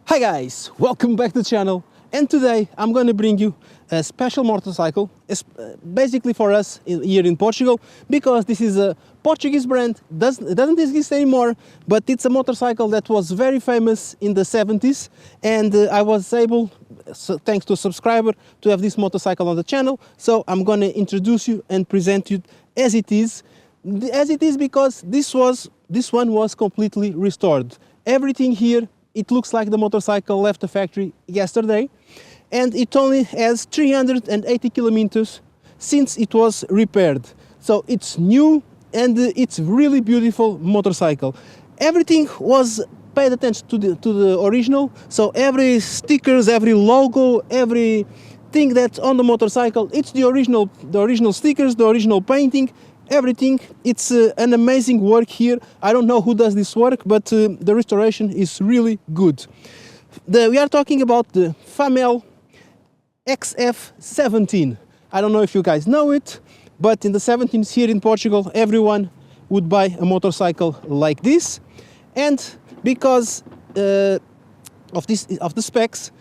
Hi guys, welcome back to the channel, and today I'm going to bring you a special motorcycle, basically for us here in Portugal, because this is a Portuguese brand. It doesn't exist anymore, but it's a motorcycle that was very famous in the 70s, and I was able, thanks to a subscriber, to have this motorcycle on the channel. So I'm going to introduce you and present you as it is because this one was completely restored. Everything here, it looks like the motorcycle left the factory yesterday, and it only has 380 kilometers since it was repaired. So it's new and it's really beautiful motorcycle. Everything was paid attention to the original, so every stickers, every logo, everything that's on the motorcycle, it's the original stickers, the original painting, everything. It's an amazing work here. I don't know who does this work, but the restoration is really good. We are talking about the FAMEL XF-17. I don't know if you guys know it, but in the 70s here in Portugal, everyone would buy a motorcycle like this. And because of the specs,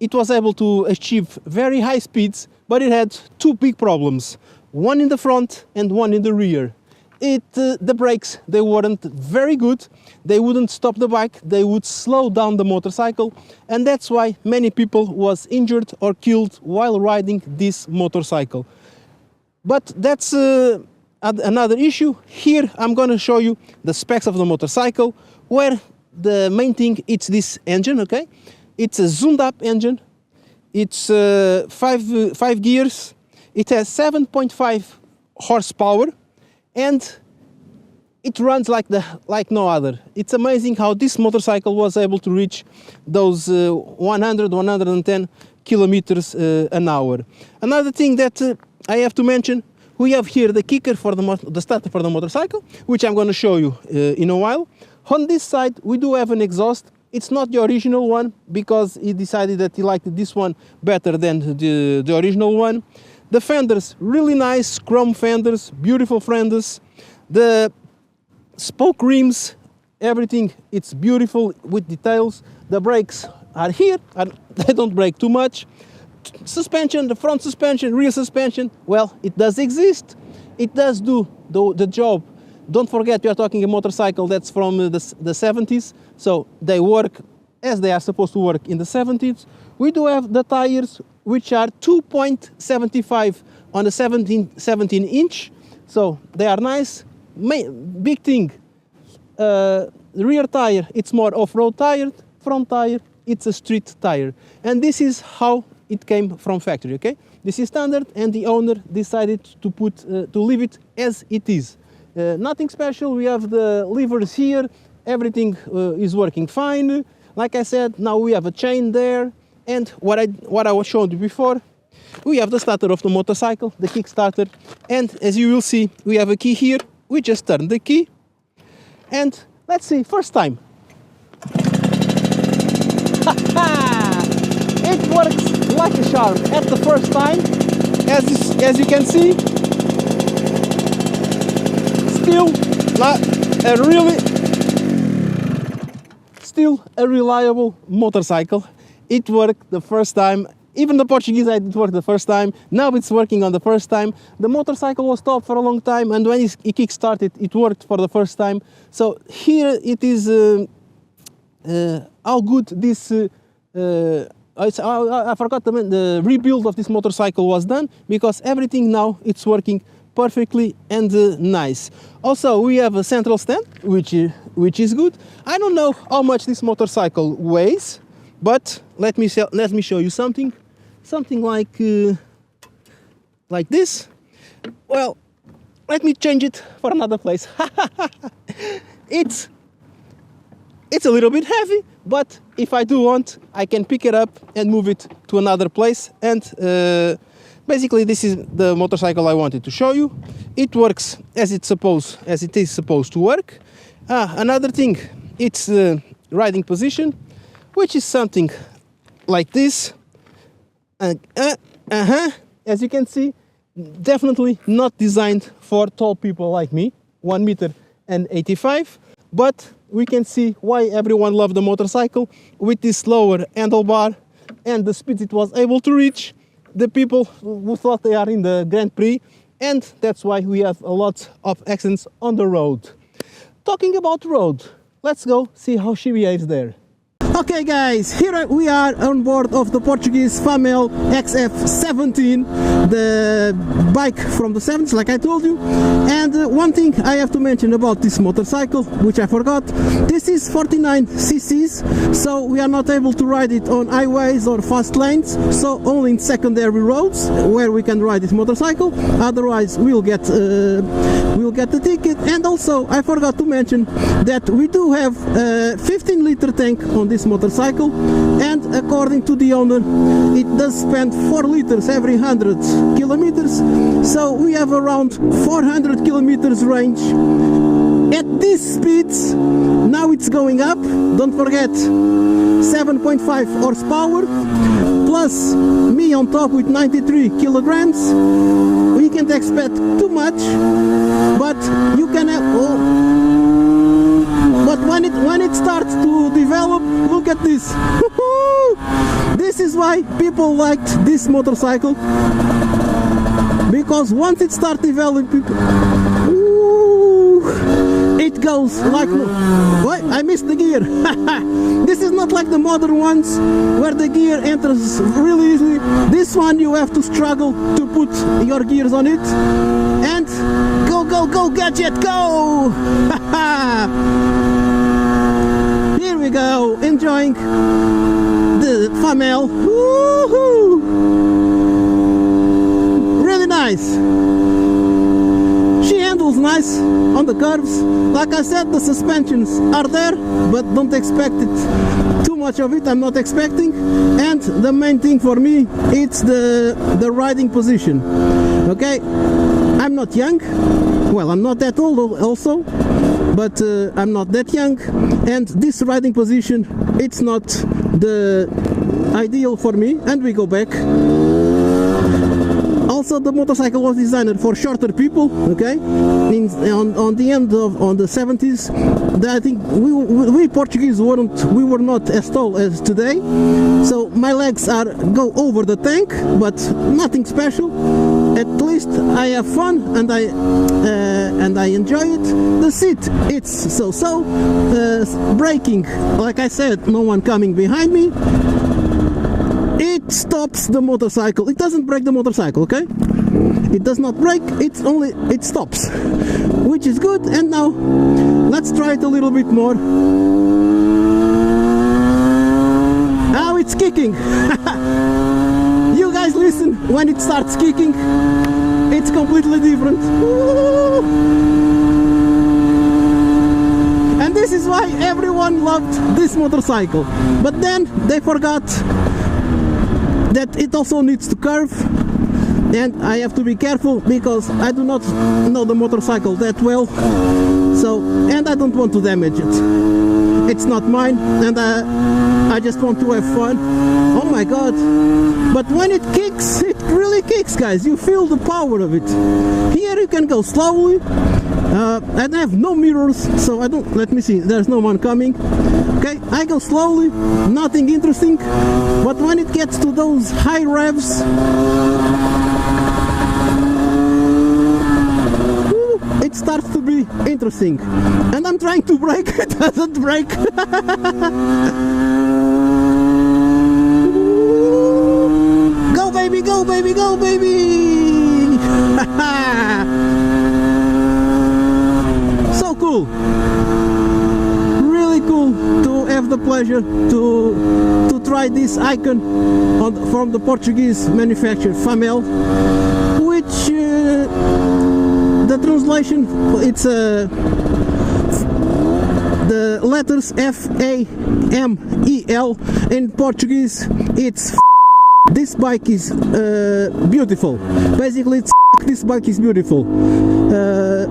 it was able to achieve very high speeds, but it had two big problems. One in the front and one in the rear. The brakes, they weren't very good. They wouldn't stop the bike, they would slow down the motorcycle, and that's why many people was injured or killed while riding this motorcycle. But that's another issue. Here I'm going to show you the specs of the motorcycle, where the main thing, it's this engine, okay? It's a zoomed up engine. It's five gears. It has 7.5 horsepower, and it runs like no other. It's amazing how this motorcycle was able to reach those 110 kilometers an hour. Another thing that I have to mention, we have here the kicker for the starter for the motorcycle, which I'm going to show you in a while. On this side, we do have an exhaust. It's not the original one, because he decided that he liked this one better than the original one. The fenders, really nice chrome fenders, beautiful fenders. The spoke rims, everything, it's beautiful with details. The brakes are here, they don't brake too much. Suspension, the front suspension, rear suspension, well, it does exist. It does do the job. Don't forget, we are talking a motorcycle that's from the 70s, so they work as they are supposed to work in the 70s. We do have the tires, which are 2.75 on the 17 inch, so they are nice. Big thing, the rear tire, it's more off-road tire. Front tire, it's a street tire, and this is how it came from factory. Okay, this is standard, and the owner decided to leave it as it is. Nothing special. We have the levers here, everything is working fine. Like I said, now we have a chain there. And what I was showing you before, we have the starter of the motorcycle, the kickstarter, and as you will see, we have a key here. We just turn the key, and let's see, first time. It works like a charm at the first time, as you can see. Still a reliable motorcycle. It worked the first time. Even the Portuguese it worked the first time. Now it's working on the first time. The motorcycle was stopped for a long time, and when he kick-started, it worked for the first time. So here it is how good this I forgot the rebuild of this motorcycle was done, because everything now it's working perfectly and nice. Also, we have a central stand, which is good. I don't know how much this motorcycle weighs, but let me show you something like this. Well, let me change it for another place. It's a little bit heavy, but if I do want, I can pick it up and move it to another place. And basically, this is the motorcycle I wanted to show you. It works as it is supposed to work. Another thing, it's riding position, which is something like this. As you can see, definitely not designed for tall people like me, 1 meter an 85, but we can see why everyone loved the motorcycle with this lower handlebar and the speeds it was able to reach. The people who thought they are in the Grand Prix, and that's why we have a lot of accidents on the road. Talking about road, let's go see how she behaves there. Okay guys, here we are on board of the Portuguese FAMEL XF-17, the bike from the 70s, like I told you. And one thing I have to mention about this motorcycle, which I forgot, this is 49 cc's, so we are not able to ride it on highways or fast lanes, so only in secondary roads where we can ride this motorcycle, otherwise we'll get the ticket. And also I forgot to mention that we do have a 15-liter tank on this motorcycle, and according to the owner it does spend 4 liters every 100 kilometers, so we have around 400 kilometers range at these speeds. Now it's going up, don't forget 7.5 horsepower plus me on top with 93 kilograms. We can't expect too much, but you can have but when it starts to develop, look at this. This is why people liked this motorcycle, because once it starts developing, it goes like, wait, I missed the gear. This is not like the modern ones where the gear enters really easily. This one you have to struggle to put your gears on it. And go gadget, go! Here we go, enjoying the FAMEL. Woohoo! Really nice. She handles nice on the curves. Like I said, the suspensions are there, but don't expect it too much of it. I'm not expecting. And the main thing for me, it's the riding position. Okay, I'm not young. Well, I'm not that old also, but I'm not that young, and this riding position, it's not the ideal for me. And we go back. Also, the motorcycle was designed for shorter people, okay? On the end of the 70s, I think we Portuguese we were not as tall as today, so my legs go over the tank, but nothing special. At least I have fun and I enjoy it. The seat, it's so-so. Braking, like I said, no one coming behind me. It stops the motorcycle. It doesn't break the motorcycle, okay? It does not break, it stops, which is good. And now let's try it a little bit more. Now it's kicking. You guys listen, when it starts kicking, it's completely different. And this is why everyone loved this motorcycle. But then they forgot that it also needs to curve, and I have to be careful because I do not know the motorcycle that well, and I don't want to damage it. It's not mine, and I just want to have fun. Oh my god, but when it kicks, it really kicks, guys. You feel the power of it. Here you can go slowly, and I have no mirrors, so I don't, let me see, there's no one coming. Okay, I go slowly, nothing interesting, but when it gets to those high revs, it starts to be interesting. And I'm trying to brake, it doesn't brake. Go baby, go baby, go baby! So cool. Really cool to have the pleasure to try this icon from the Portuguese manufacturer FAMEL, which the translation, it's the letters FAMEL in Portuguese. It's this bike is beautiful. Basically, it's this bike is beautiful.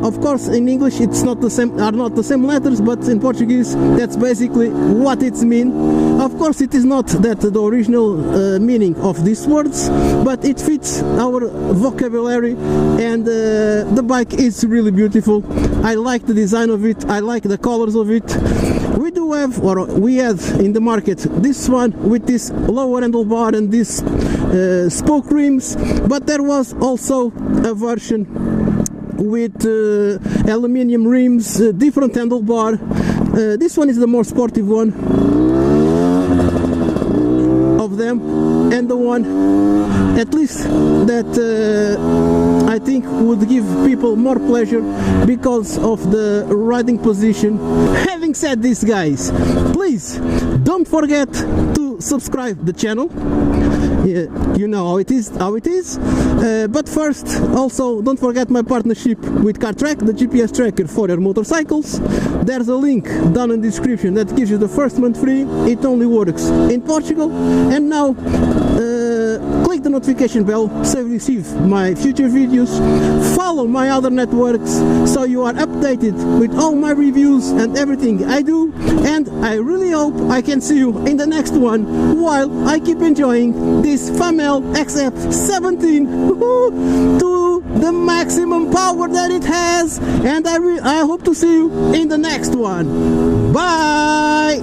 Of course, in English it's not the same, are not the same letters, but in Portuguese that's basically what it's mean. Of course, it is not that the original meaning of these words, but it fits our vocabulary, and the bike is really beautiful. I like the design of it, I like the colors of it. We do have, or we had in the market, this one with this lower handlebar and this spoke rims, but there was also a version with aluminium rims, different handlebar. This one is the more sportive one of them, and the one at least that I think would give people more pleasure because of the riding position. Having said this, guys, please don't forget to subscribe the channel. You know how it is, but first, also don't forget my partnership with CarTrack, the GPS tracker for your motorcycles. There's a link down in the description that gives you the first month free. It only works in Portugal. And now click the notification bell so you receive my future videos. Follow my other networks so you are updated with all my reviews and everything I do. And I really hope I can see you in the next one, while I keep enjoying this FAMEL XF-17 to the maximum power that it has. And I hope to see you in the next one. Bye!